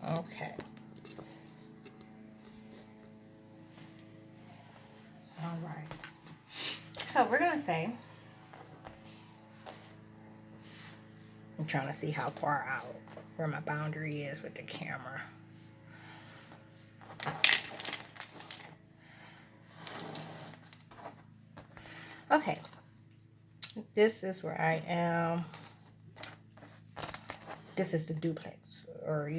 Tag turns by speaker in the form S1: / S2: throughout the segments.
S1: Okay. All right. So we're gonna say, I'm trying to see how far out where my boundary is with the camera. Okay. This is where I am. This is the duplex, or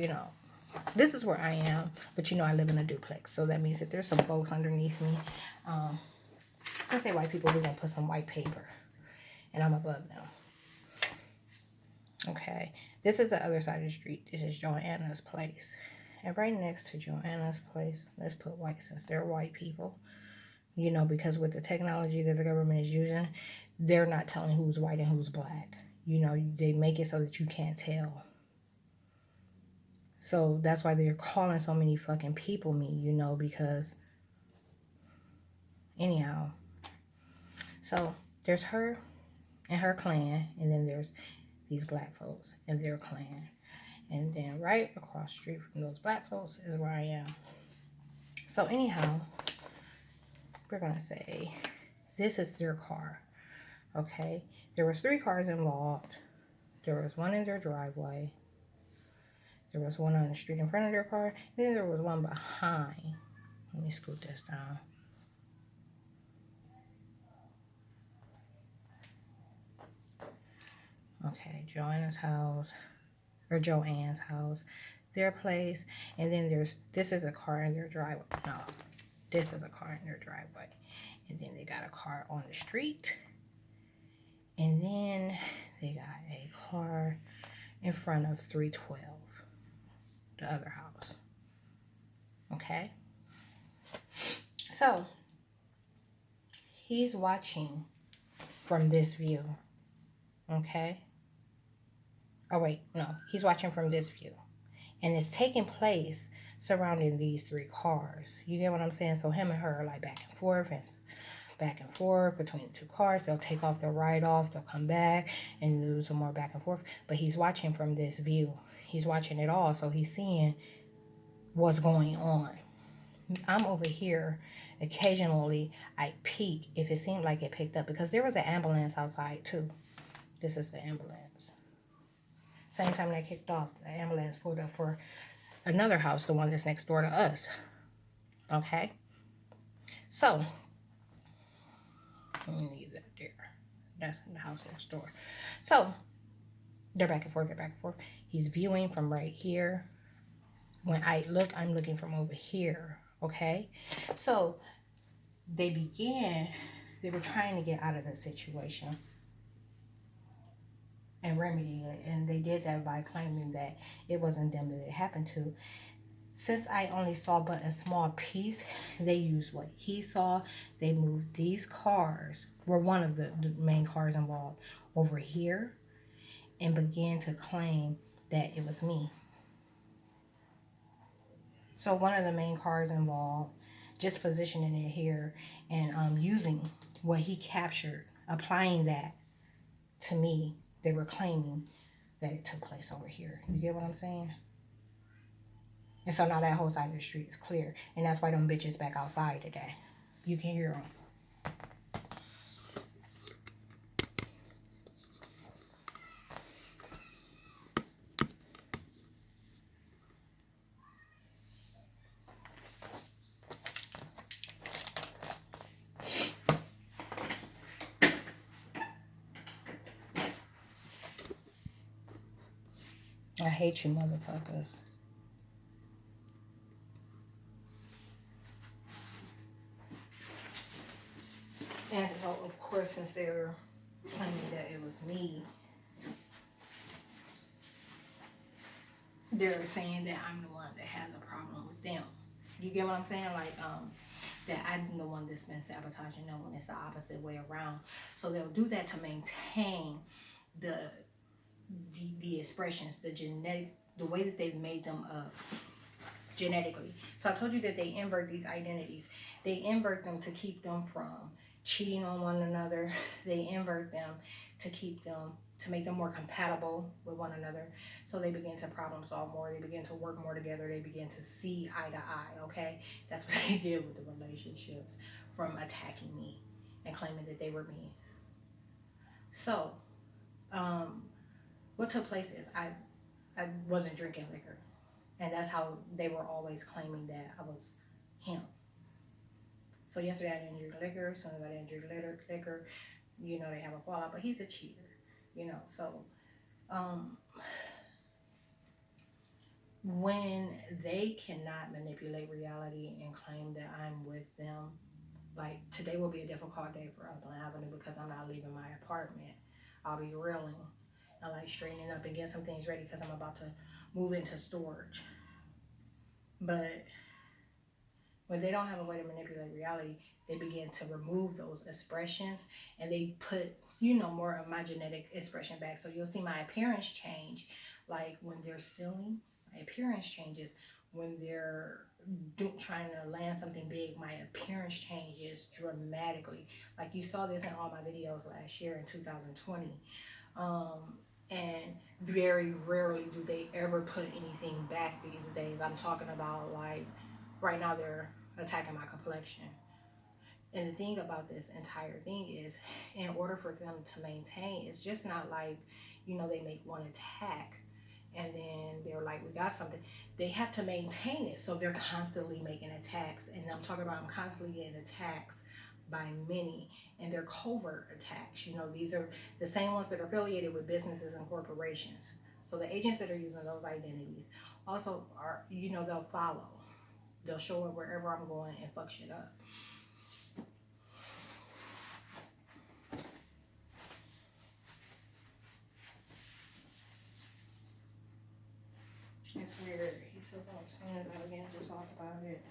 S1: this is where I am, but I live in a duplex, so that means that there's some folks underneath me. Since they white people, we're gonna put some white paper, and I'm above them. Okay, this is the other side of the street. This is Joanna's place, and right next to Joanna's place, let's put white, since they're white people. Because with the technology that the government is using, they're not telling who's white and who's black. They make it so that you can't tell. So that's why they're calling so many fucking people me, because anyhow. So there's her and her clan, and then there's these black folks and their clan. And then right across the street from those black folks is where I am. So anyhow, we're gonna say this is their car. Okay? There was 3 cars involved. There was one in their driveway. There was one on the street in front of their car. And then there was one behind. Let me scoot this down. Okay, Joanna's house, their place, and then this is a car in their driveway. No, this is a car in their driveway. And then they got a car on the street. And then they got a car in front of 312, the other house. Okay? So, he's watching from this view. Okay? Oh, wait, no. He's watching from this view. And it's taking place surrounding these 3 cars. You get what I'm saying? So him and her are like back and forth between the 2 cars. They'll take off, they'll ride off, they'll come back and do some more back and forth. But he's watching from this view. He's watching it all, so he's seeing what's going on. I'm over here. Occasionally, I peek if it seemed like it picked up, because there was an ambulance outside too. This is the ambulance. Same time they kicked off, the ambulance pulled up for another house, the one that's next door to us. Okay? So, let me leave that there. That's the house next door. So, they're back and forth. He's viewing from right here. When I look, I'm looking from over here. Okay? So, they were trying to get out of the situation and remedy it, and they did that by claiming that it wasn't them that it happened to. Since I only saw but a small piece, they used what he saw. They moved these cars, were one of the main cars involved, over here, and began to claim that it was me. So one of the main cars involved, just positioning it here and using what he captured, applying that to me. They were claiming that it took place over here. You get what I'm saying? And so now that whole side of the street is clear. And that's why them bitches back outside today. You can hear them. I hate you motherfuckers. And so, of course, since they're claiming that it was me, they're saying that I'm the one that has a problem with them. You get what I'm saying? Like, that I'm the one that's been sabotaging them when it's the opposite way around. So they'll do that to maintain the expressions, the genetic, the way that they've made them up genetically. So I told you that they invert these identities. They invert them to keep them from cheating on one another. They invert them to keep them to make them more compatible with one another. So they begin to problem solve more. They begin to work more together. They begin to see eye to eye. Okay, that's what they did with the relationships, from attacking me and claiming that they were me. So, um, what took place is I wasn't drinking liquor, and that's how they were always claiming that I was him. So yesterday I didn't drink liquor. So I didn't drink liquor. You know, they have a fallout, but he's a cheater. You know, so um, when they cannot manipulate reality and claim that I'm with them, like today will be a difficult day for Upland Avenue because I'm not leaving my apartment. I'll be reeling and like straightening up and getting some things ready because I'm about to move into storage. But when they don't have a way to manipulate reality, they begin to remove those expressions and they put, you know, more of my genetic expression back. So you'll see my appearance change. Like when they're stealing, my appearance changes. When they're trying to land something big, my appearance changes dramatically. Like you saw this in all my videos last year in 2020. And very rarely do they ever put anything back these days. I'm talking about like right now they're attacking my complexion. And the thing about this entire thing is, in order for them to maintain, it's just not like, you know, they make one attack and then they're like, we got something. They have to maintain it. So they're constantly making attacks. And I'm talking about I'm constantly getting attacks by many, and they're covert attacks. You know, these are the same ones that are affiliated with businesses and corporations. So the agents that are using those identities also are, you know, they'll follow. They'll show up wherever I'm going and fuck shit up. It's weird. He took off as soon as I began to talk about it.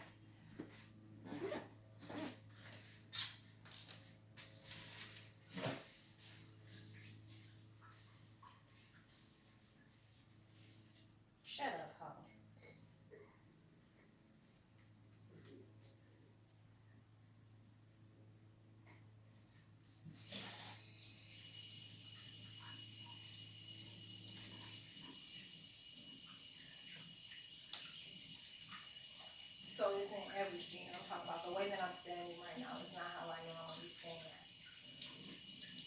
S1: Shut up, ho. So isn't everything I'm talking about. The way that I'm standing right now is not how I normally stand.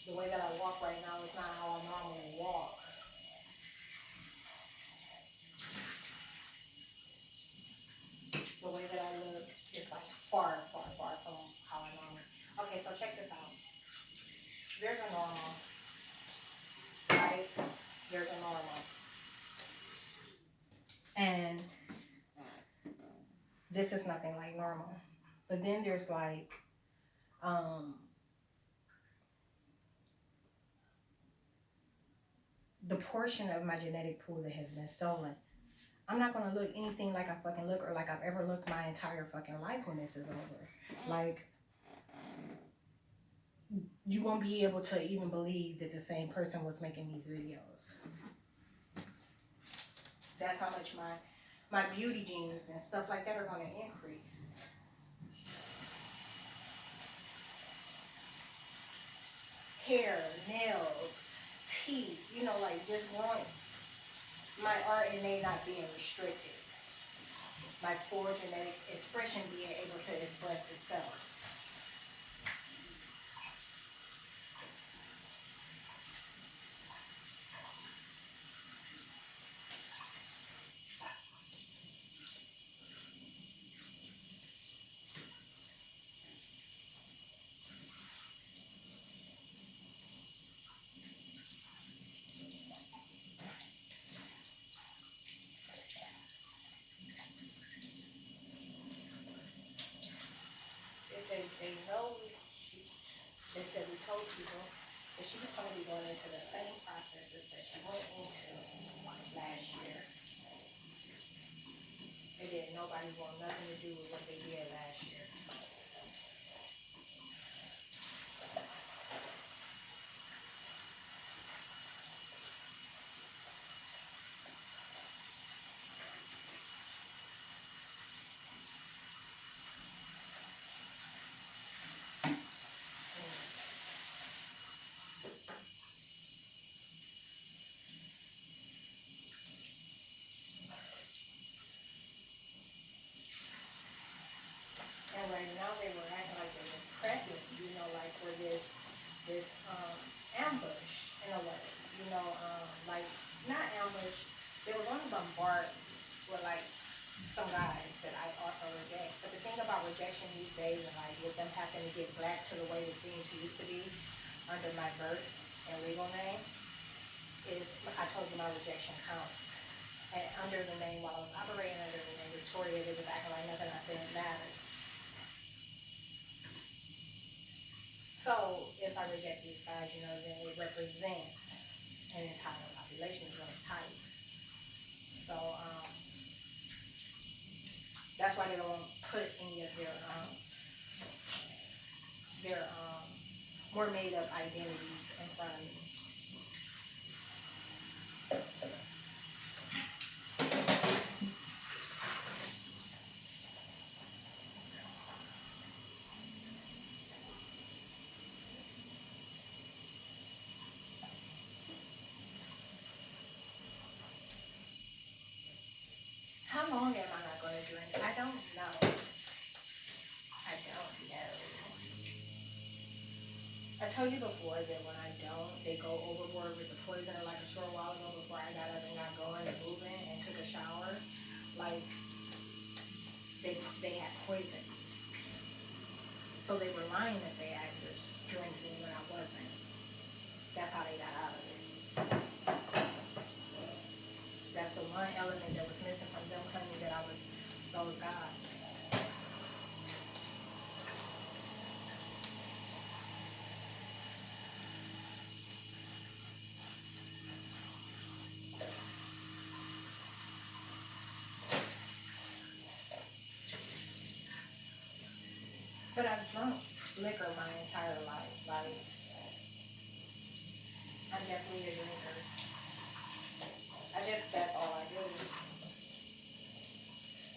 S1: The way that I walk right now is not how I normally walk. The way that I look is like far, far, far from how I normally. Okay, so check this out. There's a normal, right? There's a normal. And this is nothing like normal. But then there's like, the portion of my genetic pool that has been stolen. I'm not gonna look anything like I fucking look or like I've ever looked my entire fucking life when this is over. Like, you won't be able to even believe that the same person was making these videos. That's how much my beauty genes and stuff like that are gonna increase. Hair, nails, teeth, you know, like just growing. My RNA not being restricted. My core genetic expression being able to express itself. If they know, they said we told people that she was going to be going into the same processes that she went into last year. And then nobody want nothing to do with what they did last year. this ambush in a way, you know, like not ambush. They were going to bombard with like some guys that I also reject. But the thing about rejection these days, and like with them having to get back to the way that things used to be under my birth and legal name, is I told you my rejection counts. And under the name, while I was operating under the name Victoria, they was acting like nothing I said matters. So if I reject these guys, you know, then it represents an entire population of those types. So that's why they don't put any of their more made up identities in front of me. How long am I not going to drink? I don't know. I don't know. I told you before that when I don't, they go overboard with the poison. Like a short while ago, before I got up and got going and moving and took a shower, like they had poison. So they were lying to say I was drinking when I wasn't. That's how they got out of it. That's the one element that was missing from them claiming that I was those guys. But I've drunk liquor my entire life. Like, I'm definitely a drinker. That's all I do.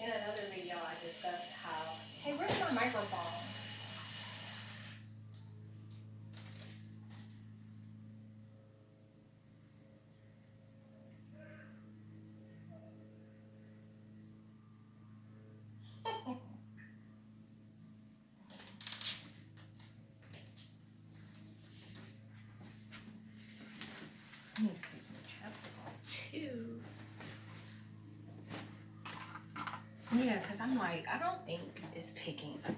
S1: In another video, I discussed how, hey, where's my microphone? Yeah, because I'm like, I don't think it's picking up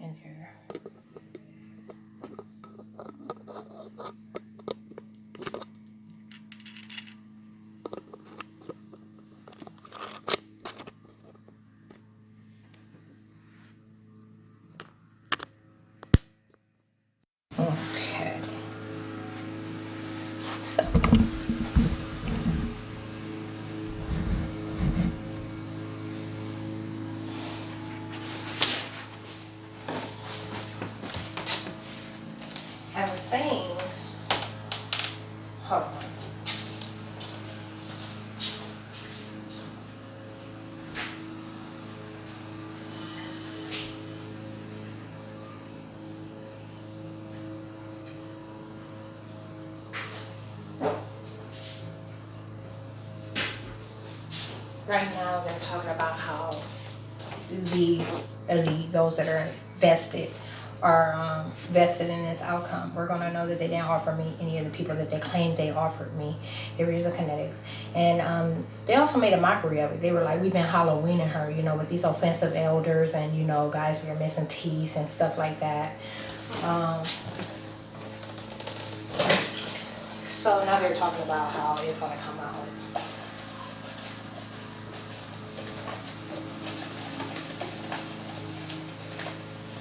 S1: in there. Okay. So. I was saying, hold on. Right now, they're talking about how the elite, those that are vested, are vested in this outcome. We're going to know that they didn't offer me any of the people that they claimed they offered me. There is a kinetics. And they also made a mockery of it. They were like, we've been Halloweening her, you know, with these offensive elders and, you know, guys who are missing teeth and stuff like that. So now they're talking about how it's going to come out.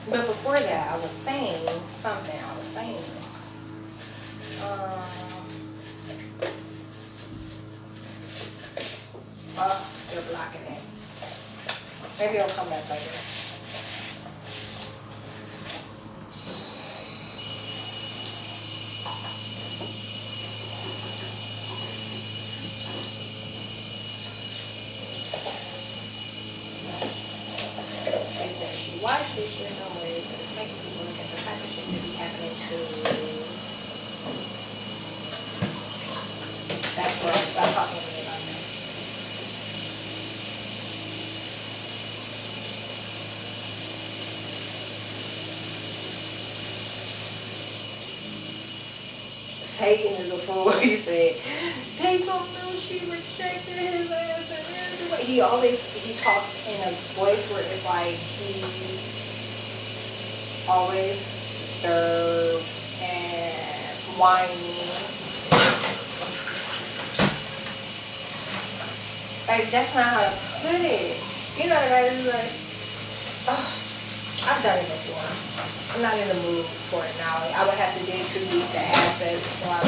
S1: But before that, I was saying something. I was saying, they're blocking it. Maybe I'll come back later. Watch this shit no way, but it's making people look at the type of shit that be happening to. That's where I'll stop talking to me about that. Satan is a fool. He said, they don't know she rejected his ass and everything. He talks in a voice where it's like he's always disturbed and whiny. Like, that's not how to put it. You know, that is like, oh, I've done it before. I'm not in the mood for it now. I would have to dig too deep to access why.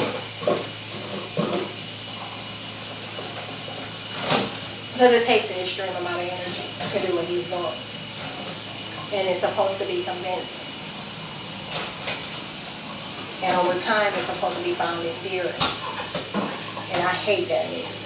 S1: Because it takes an extreme amount of energy to do what he's doing. And it's supposed to be convincing. And over time, it's supposed to be found endearing. And I hate that nigga.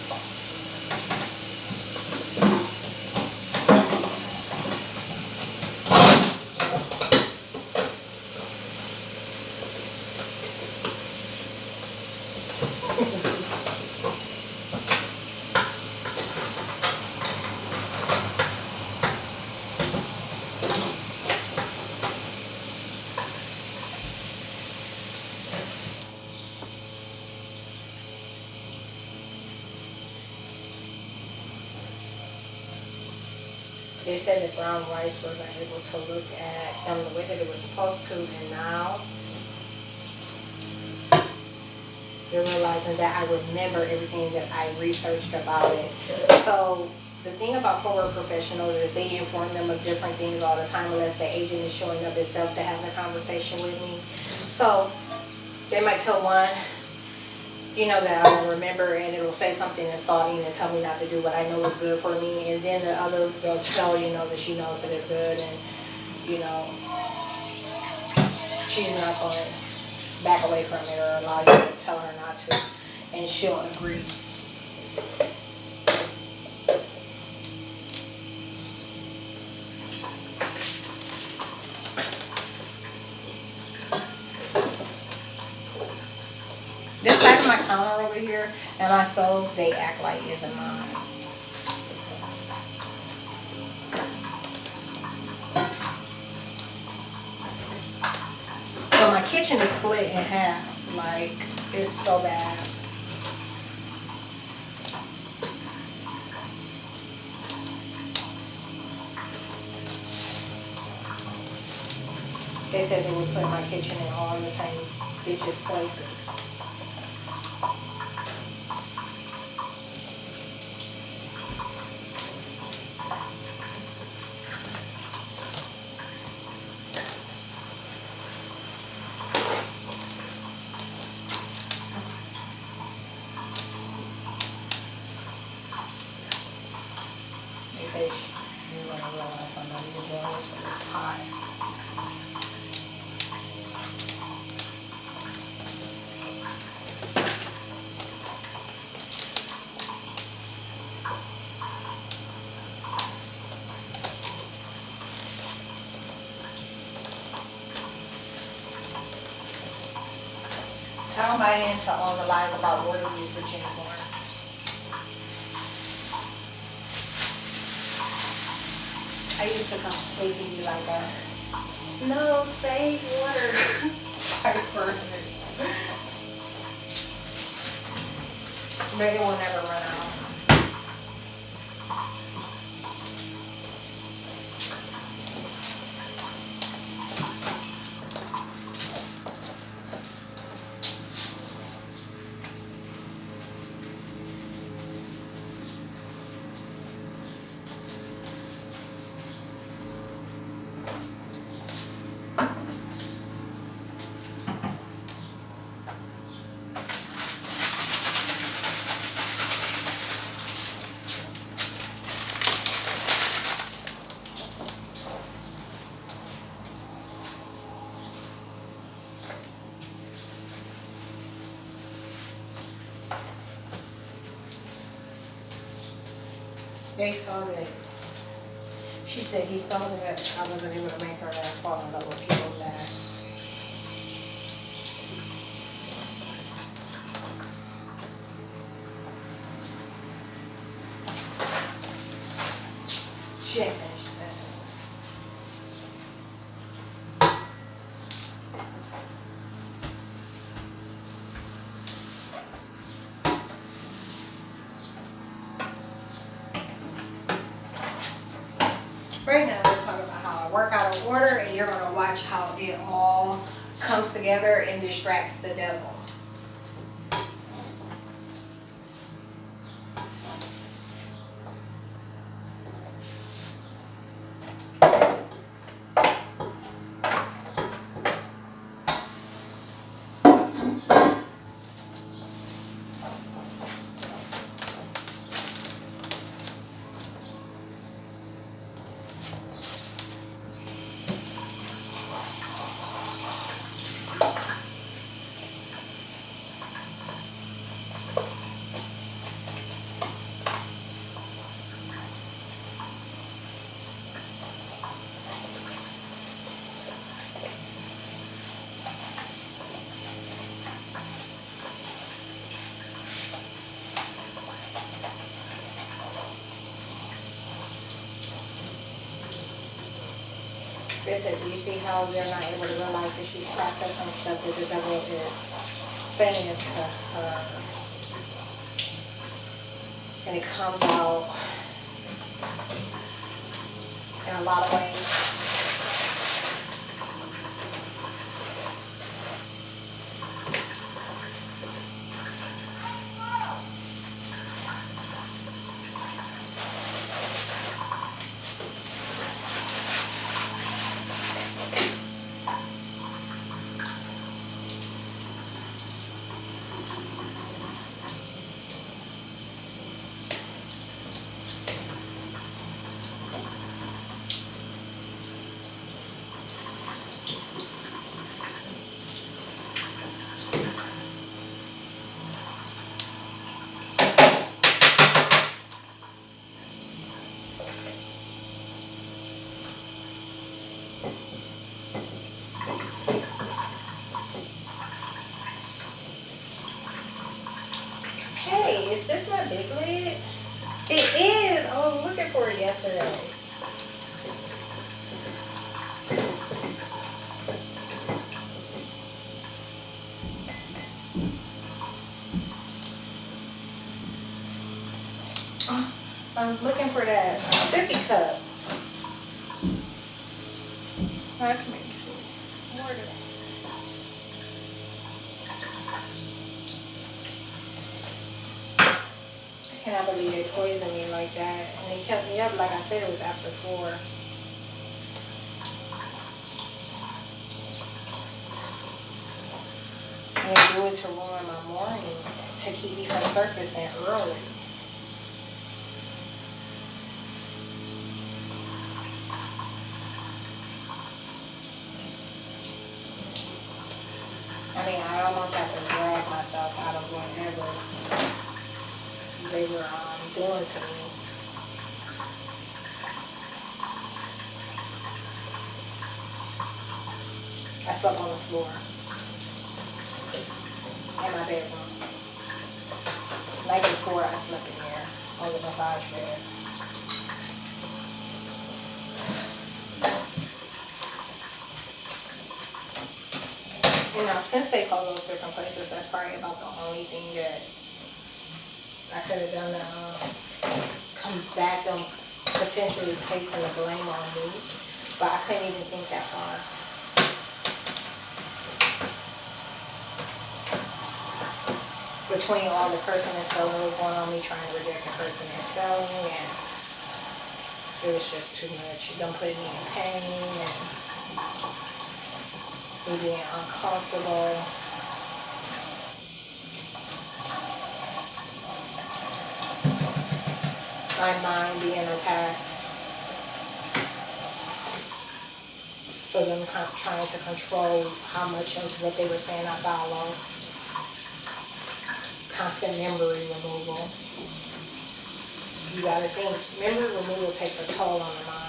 S1: They said that brown rice wasn't able to look at them the way that it was supposed to, and now they're realizing that I remember everything that I researched about it. So the thing about forward professionals is they inform them of different things all the time unless the agent is showing up itself to have the conversation with me. So they might tell one, you know, that I will remember, and it'll say something insulting and tell me not to do what I know is good for me, and then the other will tell, you know, that she knows that it's good, and, you know, she's not going to back away from it or allow you to tell her not to, and she'll agree. This side of my counter over here and my stove, they act like isn't mine. So my kitchen is split in half. Like, it's so bad. They said they would put my kitchen in all the same bitches places. You're going to realize I'm not even doing this for this hot. Tell nobody into on the lies about water usage anymore. I used to completely be like that. No, save water type person. But it will never run out. They saw that. She said he saw that I wasn't able to make her ass fall in love with people that. She ain't finished the sentence. order, and you're going to watch how it all comes together and distracts the devil. Listen, do you see how we are not able to realize that she's processing stuff that the devil is saying to her? And it comes out in a lot of ways. Hey, is this my big lid? It is. I was looking for it yesterday. Oh, I was looking for that sippy cup. That's me. Water. I cannot believe they poisoned me like that. And they kept me up, like I said, it was after 4. And they do it to ruin my morning, to keep me from surfacing early. I mean, I almost have to drag myself out of whatever they were doing to me. I slept on the floor in my bedroom. Night before, I slept in there on the massage bed. You know, since they call those different places, that's probably about the only thing that I could have done to combat them potentially placing the blame on me. But I couldn't even think that far. Between all the person and selling was going on, me trying to reject the person and selling, and it was just too much. Them putting me in pain and me being uncomfortable. My mind being attacked. So them trying to control how much of what they were saying I followed. Constant memory removal. You gotta think, memory removal takes a toll on the mind.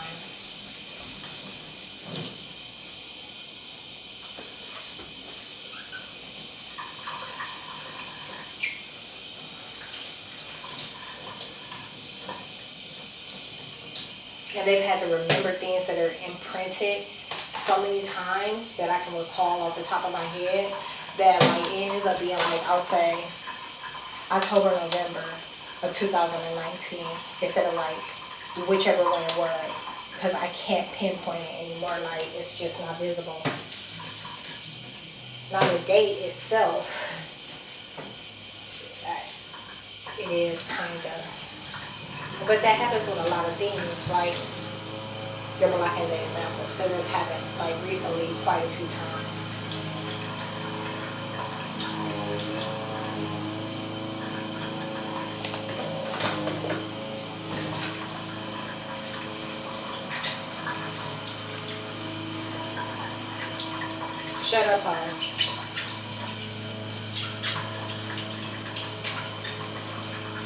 S1: And they've had to remember things that are imprinted so many times that I can recall off the top of my head that like it ends up being like, I'll say October, November of 2019 instead of like whichever one it was. because I can't pinpoint it anymore. Like, it's just not visible. Now the date itself, it is kind of, but that happens with a lot of things. Like, give a like an example. So this happened like recently quite a few times. Shut up, hon.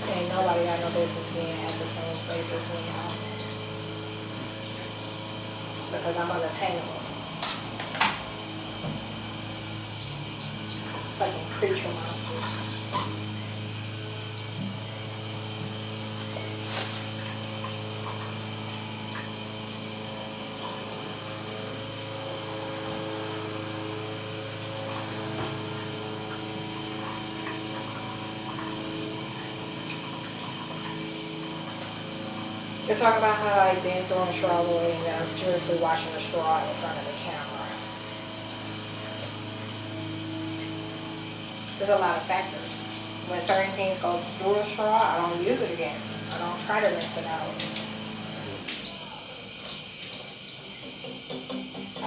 S1: Ain't nobody got no business being at the same place as me, huh? Because I'm unattainable. Fucking creature monsters. They're talking about how I've been throwing a straw away and I'm seriously washing a straw in front of the camera. There's a lot of factors. When certain things go through a straw, I don't use it again. I don't try to rinse it out.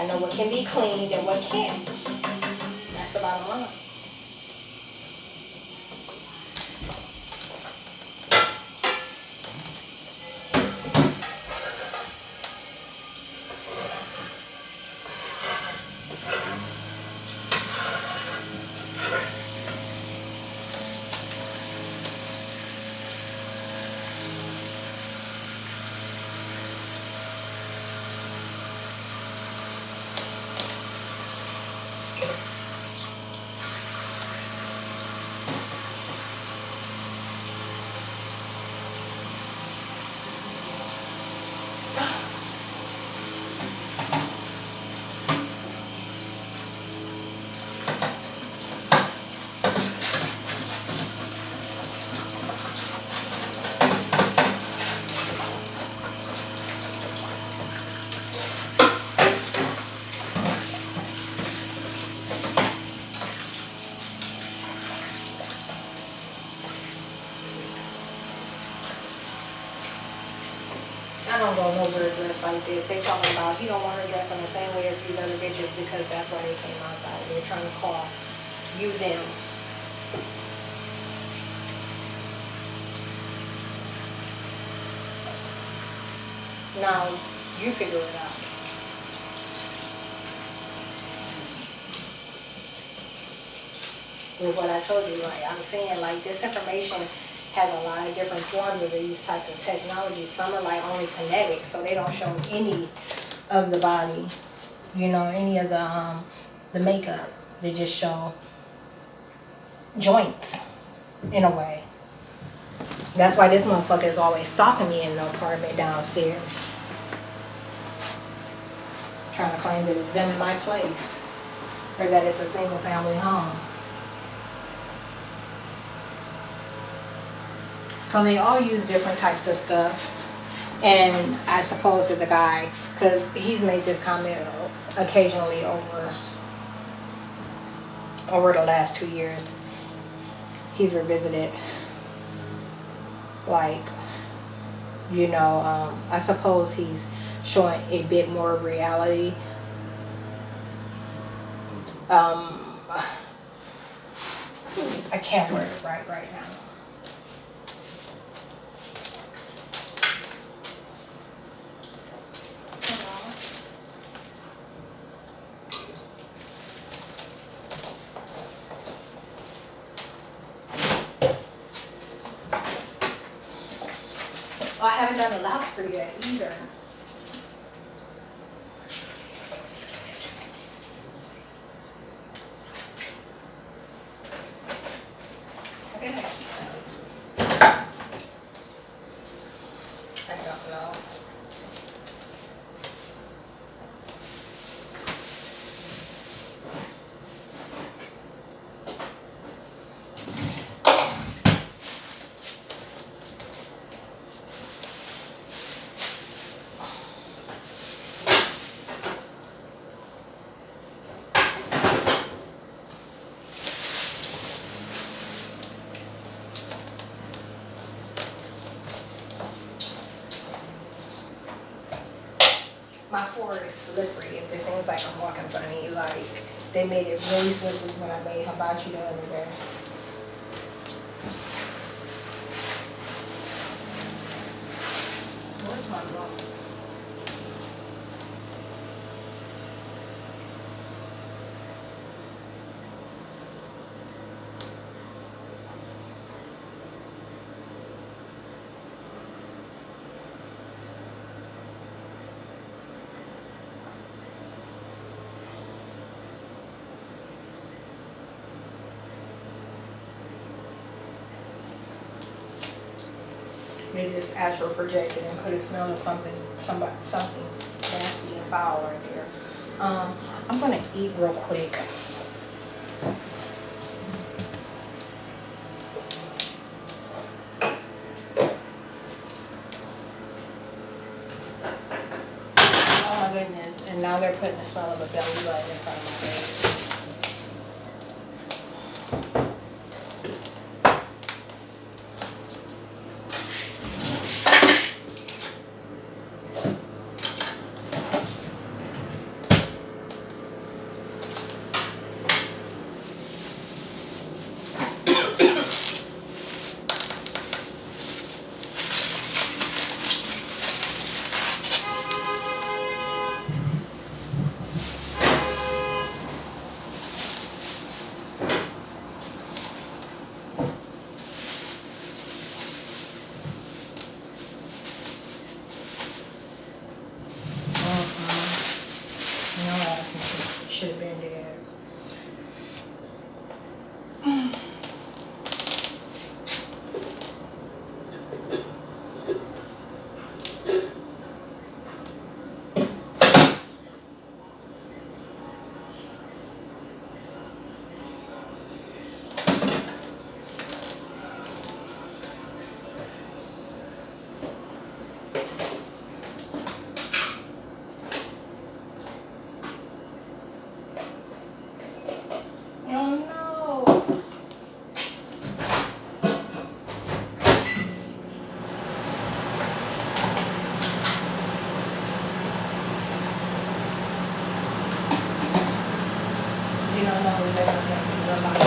S1: I know what can be cleaned and what can't. That's the bottom line. I don't go nowhere dressed like this. They talking about he don't want her dressed in the same way as these other bitches because that's why they came outside. They're trying to call you them. Now, you figure it out. With what I told you, like I'm saying, like this information has a lot of different forms of these types of technologies. Some are like only kinetic, so they don't show any of the body, you know, any of the makeup. They just show joints in a way. That's why this motherfucker is always stalking me in the apartment downstairs, trying to claim that it's them in my place, or that it's a single family home. So they all use different types of stuff. And I suppose that the guy, because he's made this comment occasionally over the last 2 years, he's revisited, like, you know, I suppose he's showing a bit more reality. I can't word it right now. Oh, I haven't done the lobster yet either. Okay. I don't know. My floor is slippery. If it seems like I'm walking funny, like they made it really slippery when I made hibachi the other day. Where's my mom? They just astral projected and put a smell of something nasty and foul right there. I'm gonna eat real quick. Oh my goodness! And now they're putting the smell of a belly button in front of my face. Should have been there. Oh no. You don't know what they're going to do.